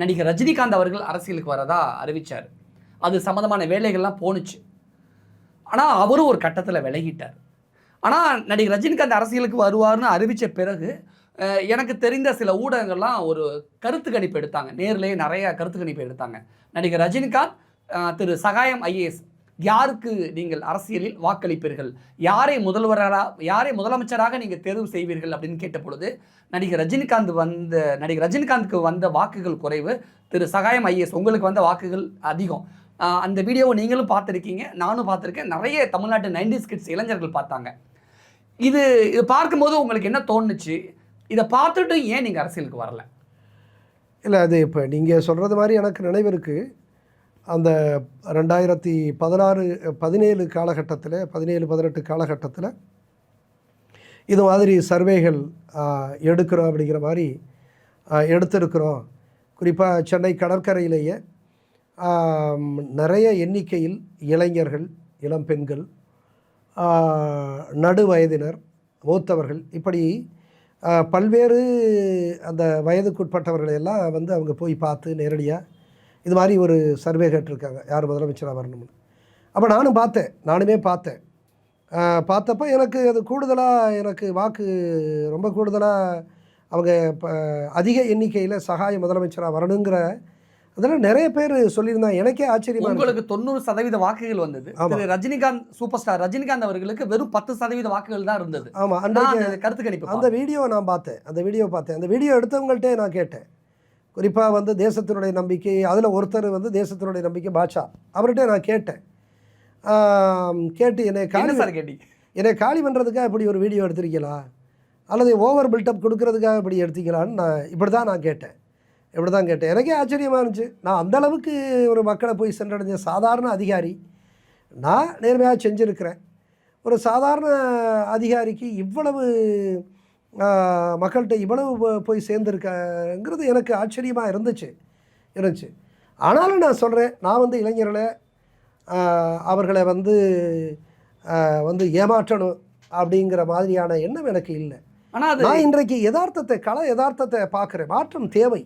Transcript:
நடிகர் ரஜினிகாந்த் அவர்கள் அரசியலுக்கு வரதா அறிவிச்சார். அது சம்மந்தமான வேலைகள்லாம் போணுச்சு. ஆனால் அவரும் ஒரு கட்டத்தில் விலகிட்டார். ஆனால் நடிகர் ரஜினிகாந்த் அரசியலுக்கு வருவார்னு அறிவித்த பிறகு எனக்கு தெரிந்த சில ஊடகங்கள்லாம் ஒரு கருத்து கணிப்பு எடுத்தாங்க. நேர்லேயே நிறைய கருத்து கணிப்பு எடுத்தாங்க. நடிகர் ரஜினிகாந்த் திரு சகாயம் ஐஏஎஸ் யாருக்கு நீங்கள் அரசியலில் வாக்களிப்பீர்கள், யாரை முதலமைச்சராக நீங்கள் தேர்வு செய்வீர்கள் அப்படின்னு கேட்ட பொழுது நடிகர் ரஜினிகாந்துக்கு வந்த வாக்குகள் குறைவு, திரு சகாயம் ஐஏஎஸ் உங்களுக்கு வந்த வாக்குகள் அதிகம். அந்த வீடியோவை நீங்களும் பார்த்துருக்கீங்க, நானும் பார்த்துருக்கேன், நிறைய தமிழ்நாட்டு 90s கிட்ஸ் இளைஞர்கள் பார்த்தாங்க. இது பார்க்கும்போது உங்களுக்கு என்ன தோணுச்சு? இதை பார்த்துட்டு ஏன் நீங்கள் அரசியலுக்கு வரல? இல்லை, அது இப்போ நீங்கள் சொல்கிறது மாதிரி எனக்கு நினைவு இருக்குது. அந்த 2016-17 காலகட்டத்தில் 17-18 காலகட்டத்தில் இது மாதிரி சர்வேகள் எடுக்கிறோம் அப்படிங்கிற மாதிரி எடுத்திருக்கிறோம். குறிப்பாக சென்னை கடற்கரையிலேயே நிறைய எண்ணிக்கையில் இளைஞர்கள், இளம் பெண்கள், நடு வயதினர், மூத்தவர்கள், இப்படி பல்வேறு அந்த வயதுக்குட்பட்டவர்களை எல்லாம் வந்து அவங்க போய் பார்த்து நேரடியாக இது மாதிரி ஒரு சர்வே கேட்டிருக்காங்க, யார் முதலமைச்சராக வரணும்னு. அப்போ நானுமே பார்த்தேன். பார்த்தப்போ எனக்கு அது கூடுதலாக, எனக்கு வாக்கு ரொம்ப கூடுதலாக அவங்க அதிக எண்ணிக்கையில் சகாய முதலமைச்சராக வரணுங்கிற அதெல்லாம் நிறைய பேர் சொல்லியிருந்தாங்க. எனக்கே ஆச்சரியமாக. உங்களுக்கு 90% வாக்குகள் வந்தது. ரஜினிகாந்த், சூப்பர் ஸ்டார் ரஜினிகாந்த் அவர்களுக்கு வெறும் 10% வாக்குகள் தான் இருந்தது. ஆமாம், அந்த கருத்து கணிப்பு. அந்த வீடியோவை நான் பார்த்தேன். அந்த வீடியோ எடுத்தவங்கள்ட்டே நான் கேட்டேன். குறிப்பாக வந்து தேசத்தினுடைய நம்பிக்கை, அதில் ஒருத்தர் வந்து தேசத்தினுடைய நம்பிக்கை பாட்ஷா, அவர்கிட்ட நான் கேட்டேன். கேட்டு என்னை காலி பண்ணுறதுக்காக இப்படி ஒரு வீடியோ எடுத்திருக்கீங்களா, அல்லது ஓவர் பில்டப் கொடுக்கறதுக்காக இப்படி எடுத்திக்கலான்னு இப்படி தான் கேட்டேன். எனக்கே ஆச்சரியமாக இருந்துச்சு. நான் அந்தளவுக்கு ஒரு மக்களை போய் சென்றடைஞ்ச சாதாரண அதிகாரி, நான் நேர்மையாக செஞ்சுருக்கிறேன். ஒரு சாதாரண அதிகாரிக்கு இவ்வளவு மக்கள்கிட்ட இவ்வளவு போய் சேர்ந்துருக்கங்கிறது எனக்கு ஆச்சரியமாக இருந்துச்சு. ஆனாலும் நான் சொல்கிறேன், நான் வந்து இளைஞர்களை அவர்களை வந்து ஏமாற்றணும் அப்படிங்கிற மாதிரியான எண்ணம் எனக்கு இல்லை. ஆனால் நான் இன்றைக்கு யதார்த்தத்தை பார்க்குறேன். மாற்றம் தேவை.